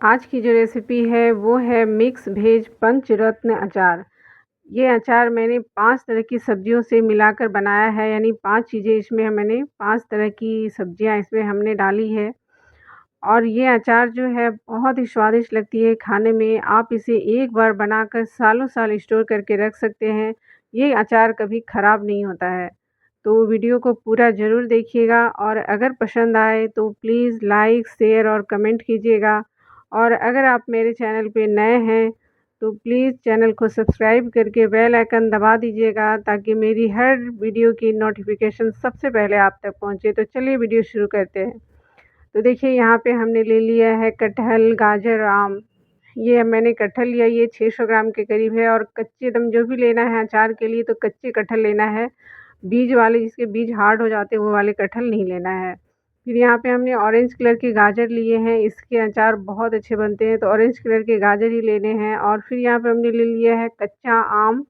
आज की जो रेसिपी है वो है मिक्स वेज पंचरत्न अचार। ये अचार मैंने 5 तरह की सब्जियों से मिलाकर बनाया है, यानी 5 चीज़ें इसमें मैंने 5 तरह की सब्जियाँ इसमें हमने डाली है। और ये अचार जो है बहुत ही स्वादिष्ट लगती है खाने में। आप इसे एक बार बनाकर सालों-साल स्टोर करके रख सकते हैं। ये अचार कभी ख़राब नहीं होता है। तो वीडियो को पूरा ज़रूर देखिएगा और अगर पसंद आए तो प्लीज़ लाइक, शेयर और कमेंट कीजिएगा। और अगर आप मेरे चैनल पे नए हैं तो प्लीज़ चैनल को सब्सक्राइब करके बेल आइकन दबा दीजिएगा ताकि मेरी हर वीडियो की नोटिफ़िकेशन सबसे पहले आप तक पहुँचे। तो चलिए वीडियो शुरू करते हैं। तो देखिए यहाँ पे हमने ले लिया है कटहल, गाजर, आम। ये मैंने कटहल लिया, ये 600 ग्राम के करीब है। और कच्चे एकदम जो भी लेना है अचार के लिए तो कच्चे कटहल लेना है। बीज वाले, जिसके बीज हार्ड हो जाते हैं वो वाले कटहल नहीं लेना है। फिर यहाँ पे हमने ऑरेंज कलर के गाजर लिए हैं, इसके अचार बहुत अच्छे बनते हैं तो ऑरेंज कलर के गाजर ही लेने हैं। और फिर यहाँ पे हमने ले लिया है कच्चा आम।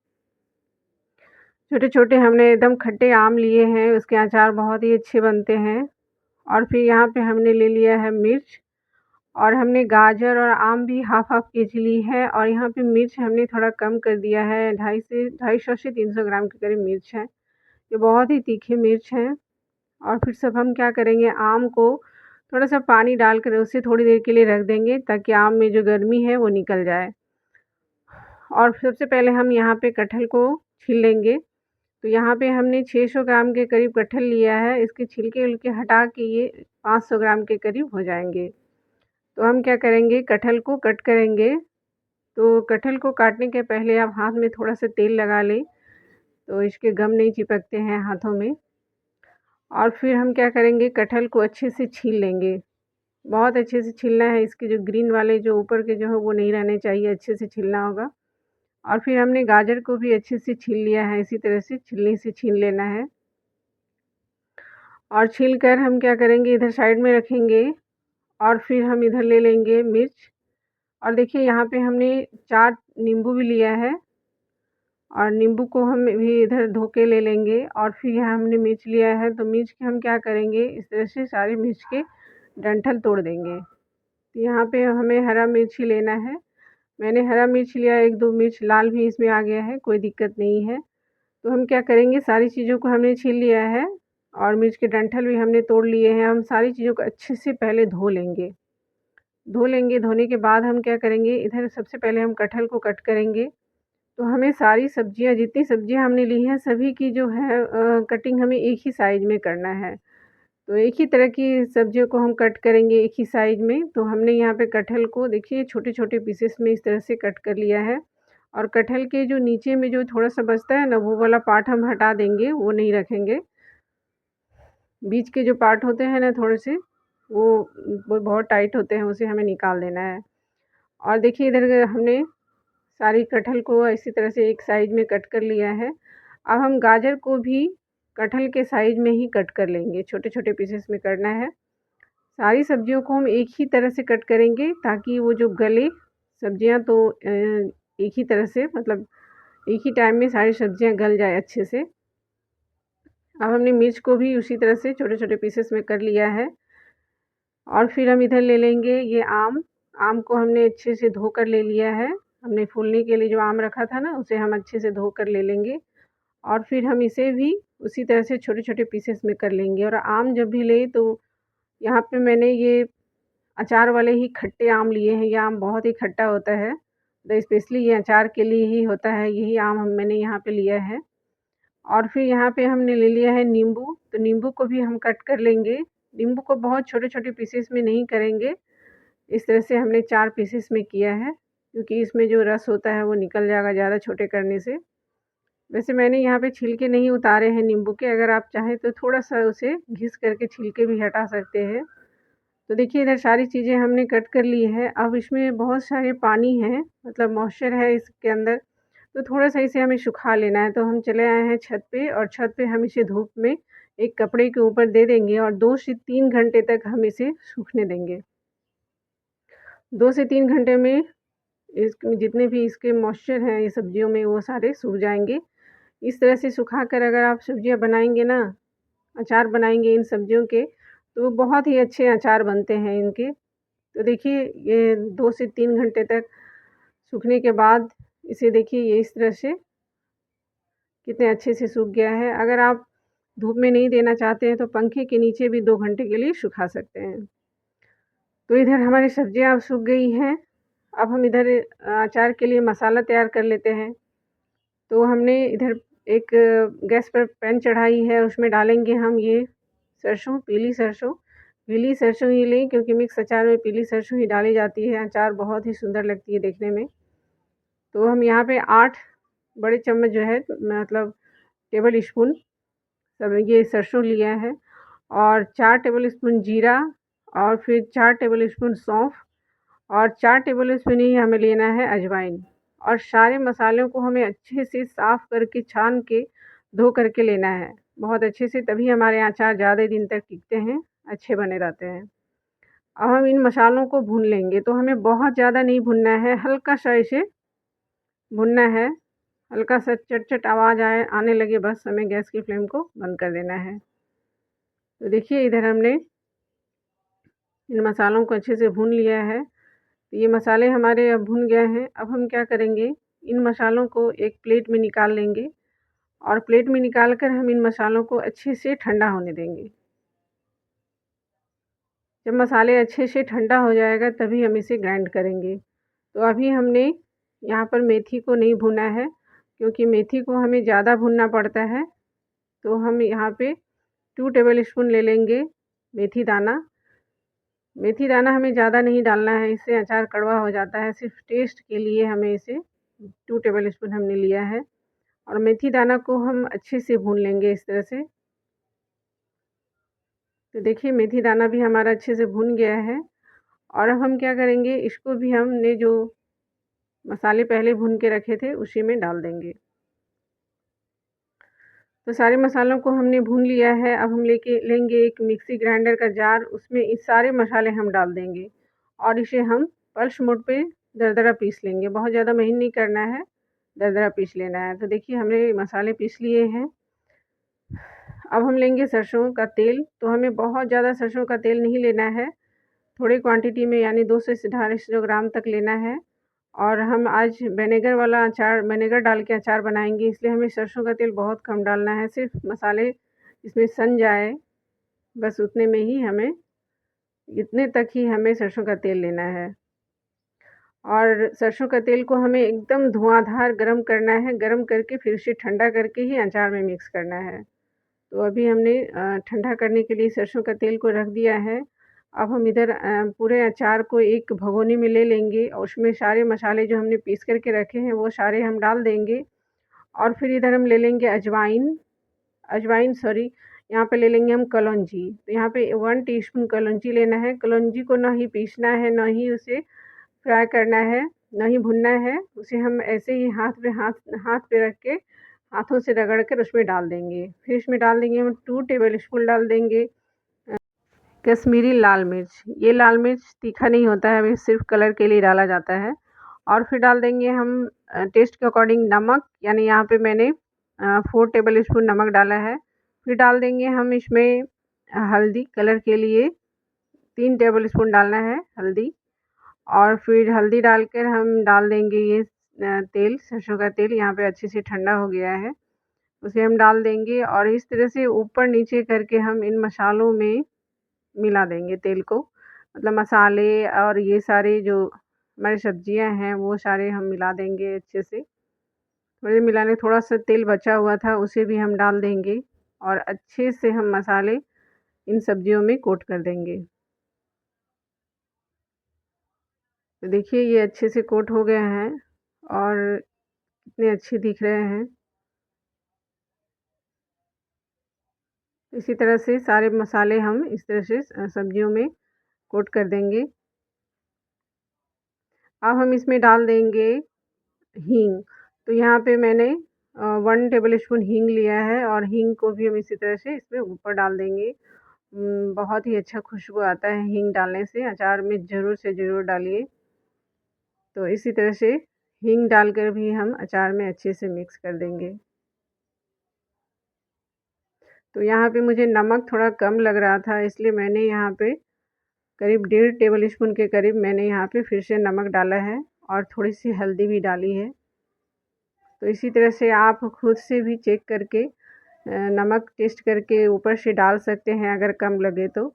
छोटे-छोटे हमने एकदम खट्टे आम लिए हैं, उसके अचार बहुत ही अच्छे बनते हैं। और फिर यहाँ पे हमने ले लिया है मिर्च। और हमने गाजर और आम भी हाफ़-हाफ़ केजी ली है। और यहाँ पे मिर्च हमने थोड़ा कम कर दिया है, 250 से 300 ग्राम के करीब मिर्च है। ये बहुत ही तीखे मिर्च हैं। और फिर सब हम क्या करेंगे, आम को थोड़ा-सा पानी डालकर उसे थोड़ी देर के लिए रख देंगे ताकि आम में जो गर्मी है वो निकल जाए। और सबसे पहले हम यहाँ पे कटहल को छील लेंगे। तो यहाँ पे हमने 600 ग्राम के करीब कटहल लिया है, इसके छिलके-विलके हटा के ये 500 ग्राम के करीब हो जाएँगे। तो हम क्या करेंगे, कटहल को कट करेंगे। तो कटहल को काटने के पहले आप हाथ में थोड़ा-सा तेल लगा लें, तो इसके गम नहीं चिपकते हैं हाथों में। और फिर हम क्या करेंगे, कटहल को अच्छे से छील लेंगे। बहुत अच्छे से छीलना है, इसके जो ग्रीन वाले जो ऊपर के जो है वो नहीं रहने चाहिए, अच्छे से छीलना होगा। और फिर हमने गाजर को भी अच्छे से छील लिया है, इसी तरह से छीलनी से छील लेना है। और छील कर हम क्या करेंगे, इधर साइड में रखेंगे। और फिर हम इधर ले लेंगे मिर्च। और देखिए यहाँ पे हमने 4 नींबू भी लिया है। और नींबू को हम भी इधर धो के ले लेंगे। और फिर यहाँ हमने मिर्च लिया है, तो मिर्च के हम क्या करेंगे, इस तरह से सारे मिर्च के डंठल तोड़ देंगे। तो यहाँ पे हमें हरा मिर्च ही लेना है। मैंने हरा मिर्च लिया, 1-2 मिर्च लाल भी इसमें आ गया है, कोई दिक्कत नहीं है। तो हम क्या करेंगे, सारी चीज़ों को हमने छील लिया है और मिर्च के डंठल भी हमने तोड़ लिए हैं। हम सारी चीज़ों को अच्छे से पहले धो लेंगे। धोने के बाद हम क्या करेंगे, इधर सबसे पहले हम कटहल को कट करेंगे। तो हमें सारी सब्जियाँ, जितनी सब्जियाँ हमने ली हैं सभी की जो है कटिंग हमें एक ही साइज़ में करना है। तो एक ही तरह की सब्जियों को हम कट करेंगे एक ही साइज़ में। तो हमने यहाँ पे कटहल को देखिए छोटे-छोटे पीसेस में इस तरह से कट कर लिया है। और कटहल के जो नीचे में जो थोड़ा-सा बचता है ना, वो वाला पार्ट हम हटा देंगे, वो नहीं रखेंगे। बीच के जो पार्ट होते हैं ना थोड़े से, वो बहुत टाइट होते हैं, उसे हमें निकाल देना है। और देखिए इधर हमने सारी कटहल को इसी तरह से एक साइज़ में कट कर लिया है। अब हम गाजर को भी कटहल के साइज़ में ही कट कर लेंगे, छोटे-छोटे पीसेस में करना है। सारी सब्जियों को हम एक ही तरह से कट करेंगे ताकि वो जो गले सब्जियाँ, तो एक ही तरह से, मतलब एक ही टाइम में सारी सब्जियाँ गल जाए अच्छे से। अब हमने मिर्च को भी उसी तरह से छोटे-छोटे पीसेस में कर लिया है। और फिर हम इधर ले लेंगे ये आम। आम को हमने अच्छे से धो कर ले लिया है। हमने फूलने के लिए जो आम रखा था ना, उसे हम अच्छे से धो कर ले लेंगे। और फिर हम इसे भी उसी तरह से छोटे-छोटे पीसेस में कर लेंगे। और आम जब भी लें तो यहाँ पे मैंने ये अचार वाले ही खट्टे आम लिए हैं। ये आम बहुत ही खट्टा होता है, तो स्पेशली ये अचार के लिए ही होता है, यही आम मैंने यहाँ पे लिया है। और फिर यहाँ पे हमने ले लिया है नींबू, तो नींबू को भी हम कट कर लेंगे। नींबू को बहुत छोटे-छोटे पीसेस में नहीं करेंगे, इस तरह से हमने 4 पीसेस में किया है, क्योंकि इसमें जो रस होता है वो निकल जाएगा ज़्यादा छोटे करने से। वैसे मैंने यहाँ पे छिलके नहीं उतारे हैं नींबू के, अगर आप चाहें तो थोड़ा-सा उसे घिस करके छिलके भी हटा सकते हैं। तो देखिए इधर सारी चीज़ें हमने कट कर ली है। अब इसमें बहुत सारे पानी है, मतलब मॉइस्चर है इसके अंदर, तो थोड़ा-सा इसे हमें सुखा लेना है। तो हम चले आए हैं छत पे, और छत पे हम इसे धूप में एक कपड़े के ऊपर दे देंगे और 2 से 3 घंटे तक हम इसे सूखने देंगे। 2 से 3 घंटे में जितने भी इसके मॉइस्चर हैं ये सब्जियों में, वो सारे सूख जाएँगे। इस तरह से सुखाकर अगर आप सब्जियाँ बनाएँगे ना, अचार बनाएँगे इन सब्जियों के, तो बहुत ही अच्छे अचार बनते हैं इनके। तो तो देखिए ये 2 से 3 घंटे तक सूखने के बाद इसे देखिए ये इस तरह से कितने अच्छे से सूख गया है। अगर आप धूप में नहीं देना चाहते हैं तो पंखे के नीचे भी 2 घंटे के लिए सुखा सकते हैं। तो इधर हमारी सब्जियाँ अब सूख गई हैं। अब हम इधर अचार के लिए मसाला तैयार कर लेते हैं। तो हमने इधर एक गैस पर पैन चढ़ाई है, उसमें डालेंगे हम ये सरसों, पीली सरसों। पीली सरसों ही लें क्योंकि मिक्स अचार में पीली सरसों ही डाली जाती है, अचार बहुत ही सुंदर लगती है देखने में। तो हम यहाँ पे 8 बड़े चम्मच जो है मतलब टेबल स्पून सब ये सरसों लिया है और 4 टेबल स्पून जीरा और फिर 4 टेबल स्पून सौंफ और 4 टेबल स्पून ही हमें लेना है अजवाइन और सारे मसालों को हमें अच्छे से साफ़ करके, छान के, धो करके लेना है। बहुत अच्छे से तभी हमारे अचार ज़्यादा दिन तक टिकते हैं, अच्छे बने रहते हैं। अब हम इन मसालों को भून लेंगे, तो हमें बहुत ज़्यादा नहीं भूनना है, हल्का-सा इसे भूनना है। हल्का-सा चट-चट आवाज़ आने लगे बस हमें गैस की फ्लेम को बंद कर देना है। तो देखिए इधर हमने इन मसालों को अच्छे से भून लिया है। तो ये मसाले हमारे अब भुन गए हैं। अब हम क्या करेंगे, इन मसालों को एक प्लेट में निकाल लेंगे और प्लेट में निकाल कर हम इन मसालों को अच्छे से ठंडा होने देंगे। जब मसाले अच्छे से ठंडा हो जाएगा तभी हम इसे ग्राइंड करेंगे। तो अभी हमने यहाँ पर मेथी को नहीं भुना है क्योंकि मेथी को हमें ज़्यादा भुनना पड़ता है। तो हम यहाँ पे 2 टेबल स्पून ले लेंगे मेथी दाना। मेथी दाना हमें ज़्यादा नहीं डालना है, इससे अचार कड़वा हो जाता है। सिर्फ़ टेस्ट के लिए हमें इसे 2 टेबल स्पून हमने लिया है और मेथी दाना को हम अच्छे से भून लेंगे इस तरह से। तो देखिए मेथी दाना भी हमारा अच्छे से भुन गया है और अब हम क्या करेंगे, इसको भी हमने जो मसाले पहले भून के रखे थे उसी में डाल देंगे। तो सारे मसालों को हमने भून लिया है। अब हम लेंगे एक मिक्सी ग्राइंडर का जार, उसमें इस सारे मसाले हम डाल देंगे और इसे हम पल्स मोड पे दरदरा पीस लेंगे। बहुत ज़्यादा महीन नहीं करना है, दरदरा पीस लेना है। तो देखिए हमने मसाले पीस लिए हैं। अब हम लेंगे सरसों का तेल। तो हमें बहुत ज़्यादा सरसों का तेल नहीं लेना है, थोड़ी क्वांटिटी में यानी 200 से 250 ग्राम तक लेना है। और हम आज विनेगर डाल के अचार बनाएँगे, इसलिए हमें सरसों का तेल बहुत कम डालना है। सिर्फ़ मसाले इसमें सन जाए, बस उतने में ही हमें इतने तक ही हमें सरसों का तेल लेना है। और सरसों का तेल को हमें एकदम धुआँधार गरम करना है, गरम करके फिर उसे ठंडा करके ही अचार में मिक्स करना है। तो अभी हमने ठंडा करने के लिए सरसों का तेल को रख दिया है। अब हम इधर पूरे अचार को एक भगोनी में ले लेंगे और उसमें सारे मसाले जो हमने पीस कर के रखे हैं वो सारे हम डाल देंगे और फिर इधर हम ले लेंगे यहाँ पे ले लेंगे हम कलौंजी। तो यहाँ पे 1 टीस्पून कलौंजी लेना है। कलौंजी को ना ही पीसना है, ना ही उसे फ्राई करना है, ना ही भुनना है। उसे हम ऐसे ही हाथ पे रख के हाथों से रगड़ कर उसमें डाल देंगे। फिर इसमें डाल देंगे हम 2 टेबल स्पून डाल देंगे कश्मीरी लाल मिर्च। ये लाल मिर्च तीखा नहीं होता है, ये सिर्फ़ कलर के लिए डाला जाता है। और फिर डाल देंगे हम टेस्ट के अकॉर्डिंग नमक, यानी यहाँ पे मैंने 4 टेबल स्पून नमक डाला है। फिर डाल देंगे हम इसमें हल्दी, कलर के लिए 3 टेबल स्पून डालना है हल्दी। और फिर हल्दी डालकर हम डाल देंगे ये तेल, सरसों का तेल यहाँ पे अच्छे से ठंडा हो गया है। उसे हम डाल देंगे और इस तरह से ऊपर-नीचे करके हम इन मसालों में मिला देंगे तेल को। मतलब मसाले और ये सारे जो हमारी सब्जियां हैं वो सारे हम मिला देंगे अच्छे से। थोड़े मिलाने थोड़ा-सा तेल बचा हुआ था उसे भी हम डाल देंगे और अच्छे से हम मसाले इन सब्जियों में कोट कर देंगे। तो देखिए ये अच्छे से कोट हो गए हैं और कितने अच्छे दिख रहे हैं। इसी तरह से सारे मसाले हम इस तरह से सब्जियों में कोट कर देंगे। अब हम इसमें डाल देंगे हींग। तो यहाँ पे मैंने 1 टेबल स्पून हींग लिया है और हींग को भी हम इसी तरह से इसमें ऊपर डाल देंगे। बहुत ही अच्छा खुशबू आता है हींग डालने से, अचार में ज़रूर से ज़रूर डालिए। तो इसी तरह से हींग डालकर भी हम अचार में अच्छे से मिक्स कर देंगे। तो यहाँ पे मुझे नमक थोड़ा कम लग रहा था इसलिए मैंने यहाँ पे करीब 1.5 टेबल स्पून के करीब मैंने यहाँ पे फिर से नमक डाला है और थोड़ी सी हल्दी भी डाली है। तो इसी तरह से आप खुद से भी चेक करके नमक टेस्ट करके ऊपर से डाल सकते हैं अगर कम लगे तो।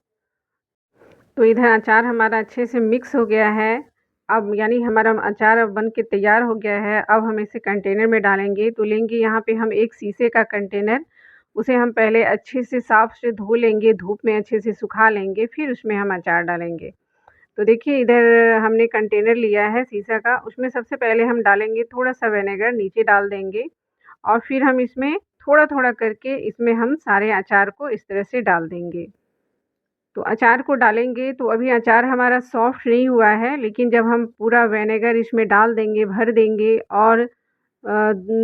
तो इधर अचार हमारा अच्छे से मिक्स हो गया है। अब यानी हमारा अचार अब बन के तैयार हो गया है। अब हम इसे कंटेनर में डालेंगे। तो लेंगे यहाँ पे हम एक शीशे का कंटेनर, उसे हम पहले अच्छे से साफ़ से धो लेंगे, धूप में अच्छे से सुखा लेंगे, फिर उसमें हम अचार डालेंगे। तो देखिए इधर हमने कंटेनर लिया है शीशा का, उसमें सबसे पहले हम डालेंगे थोड़ा-सा विनेगर, नीचे डाल देंगे और फिर हम इसमें थोड़ा-थोड़ा करके इसमें हम सारे अचार को इस तरह से डाल देंगे। तो अचार को डालेंगे तो अभी अचार हमारा सॉफ्ट नहीं हुआ है, लेकिन जब हम पूरा विनेगर इसमें डाल देंगे, भर देंगे और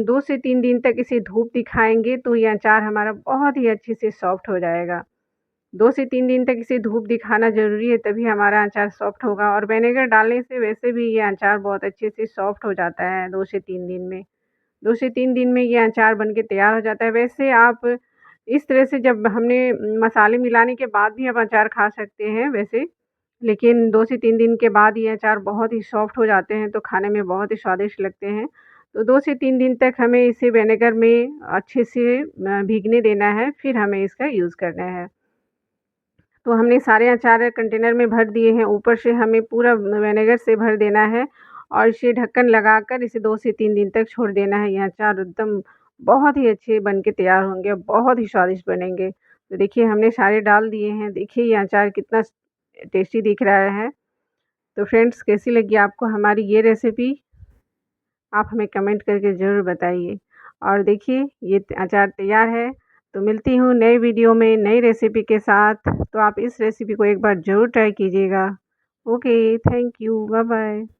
2 से 3 दिन तक इसे धूप दिखाएँगे तो ये अचार हमारा बहुत ही अच्छे से सॉफ्ट हो जाएगा। 2 से 3 दिन तक इसे धूप दिखाना ज़रूरी है, तभी हमारा अचार सॉफ्ट होगा और विनेगर डालने से वैसे भी ये अचार बहुत अच्छे से सॉफ्ट हो जाता है 2 से 3 दिन में। 2 से 3 दिन में ये अचार बन के तैयार हो जाता है। वैसे आप इस तरह से जब हमने मसाले मिलाने के बाद भी आप अचार खा सकते हैं वैसे, लेकिन 2 से 3 दिन के बाद ये अचार बहुत ही सॉफ्ट हो जाते हैं, तो खाने में बहुत ही स्वादिष्ट लगते हैं। तो 2 से 3 दिन तक हमें इसे विनेगर में अच्छे से भीगने देना है, फिर हमें इसका यूज़ करना है। तो हमने सारे अचार कंटेनर में भर दिए हैं, ऊपर से हमें पूरा विनेगर से भर देना है और इसे ढक्कन लगाकर इसे 2 से 3 दिन तक छोड़ देना है। ये अचार एकदम बहुत ही अच्छे बन के तैयार होंगे, बहुत ही स्वादिष्ट बनेंगे। तो देखिए हमने सारे डाल दिए हैं, देखिए ये अचार कितना टेस्टी दिख रहा है। तो फ्रेंड्स कैसी लगी आपको हमारी ये रेसिपी? आप हमें कमेंट करके ज़रूर बताइए। और देखिए ये अचार तैयार है। तो मिलती हूँ नए वीडियो में नई रेसिपी के साथ। तो आप इस रेसिपी को एक बार ज़रूर ट्राई कीजिएगा। Okay, thank you, bye bye.